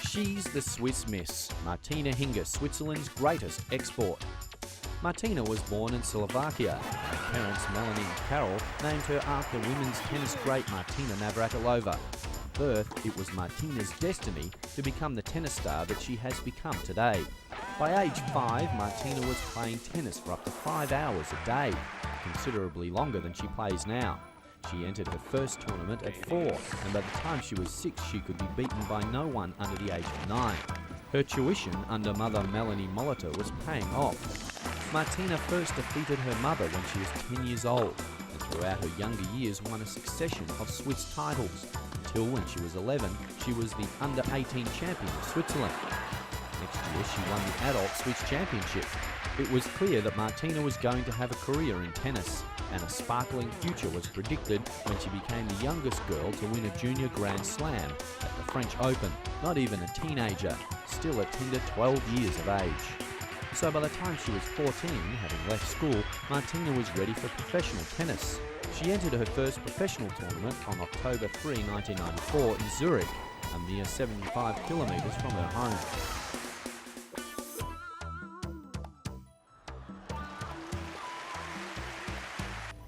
She's the Swiss Miss, Martina Hingis, Switzerland's greatest export. Martina was born in Slovakia. Her parents, Melanie and Carol, named her after women's tennis great Martina Navratilova. At birth, it was Martina's destiny to become the tennis star that she has become today. By age 5, Martina was playing tennis for up to 5 hours a day, considerably longer than she plays now. She entered her first tournament at 4, and by the time she was 6, she could be beaten by no one under the age of 9. Her tuition under mother Melanie Molitor was paying off. Martina first defeated her mother when she was 10 years old, and throughout her younger years won a succession of Swiss titles, until when she was 11, she was the under-18 champion of Switzerland. Next year, she won the adult Swiss championship. It was clear that Martina was going to have a career in tennis, and a sparkling future was predicted when she became the youngest girl to win a junior Grand Slam at the French Open. Not even a teenager, still a tender 12 years of age. So by the time she was 14, having left school, Martina was ready for professional tennis. She entered her first professional tournament on October 3, 1994 in Zurich, a mere 75 kilometres from her home.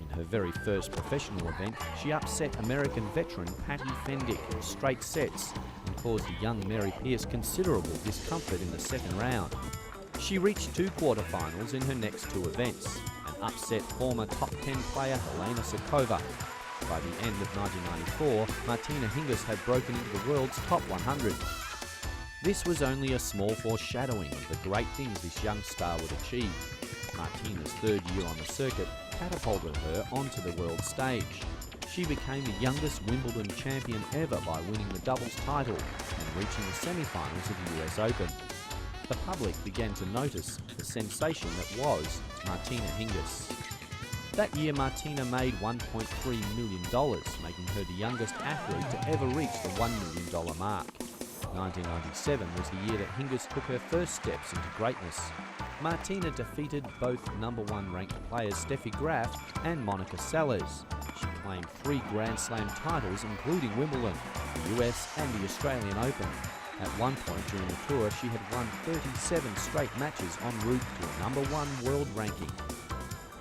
Her very first professional event, she upset American veteran Patty Fendick in straight sets and caused the young Mary Pierce considerable discomfort in the second round. She reached 2 quarterfinals in her next 2 events and upset former top 10 player Helena Sukova. By the end of 1994, Martina Hingis had broken into the world's top 100. This was only a small foreshadowing of the great things this young star would achieve. Martina's 3rd year on the circuit catapulted her onto the world stage. She became the youngest Wimbledon champion ever by winning the doubles title and reaching the semi-finals of the US Open. The public began to notice the sensation that was Martina Hingis. That year, Martina made $1.3 million, making her the youngest athlete to ever reach the $1 million mark. 1997 was the year that Hingis took her first steps into greatness. Martina defeated both #1 ranked players Steffi Graf and Monica Seles. She claimed 3 Grand Slam titles, including Wimbledon, the US and the Australian Open. At one point during the tour, she had won 37 straight matches en route to a #1 world ranking.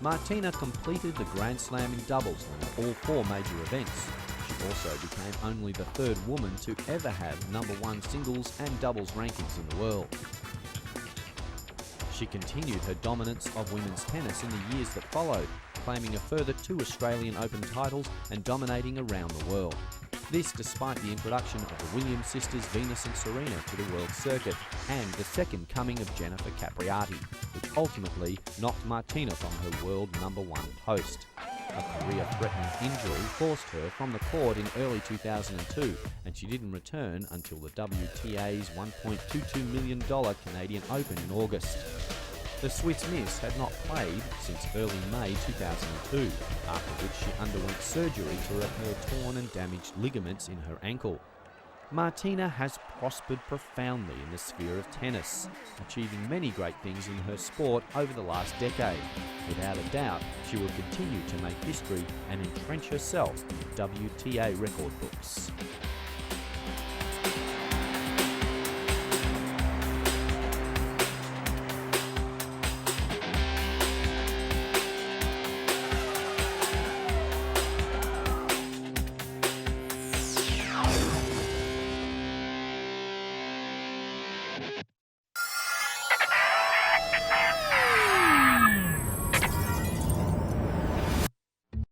Martina completed the Grand Slam in doubles in all 4 major events. She also became only the 3rd woman to ever have #1 singles and doubles rankings in the world. She continued her dominance of women's tennis in the years that followed, claiming a further 2 Australian Open titles and dominating around the world. This despite the introduction of the Williams sisters Venus and Serena to the world circuit and the second coming of Jennifer Capriati, which ultimately knocked Martina from her world #1 post. A career-threatening injury forced her from the court in early 2002, and she didn't return until the WTA's $1.22 million Canadian Open in August. The Swiss Miss had not played since early May 2002, after which she underwent surgery to repair torn and damaged ligaments in her ankle. Martina has prospered profoundly in the sphere of tennis, achieving many great things in her sport over the last decade. Without a doubt, she will continue to make history and entrench herself in WTA record books.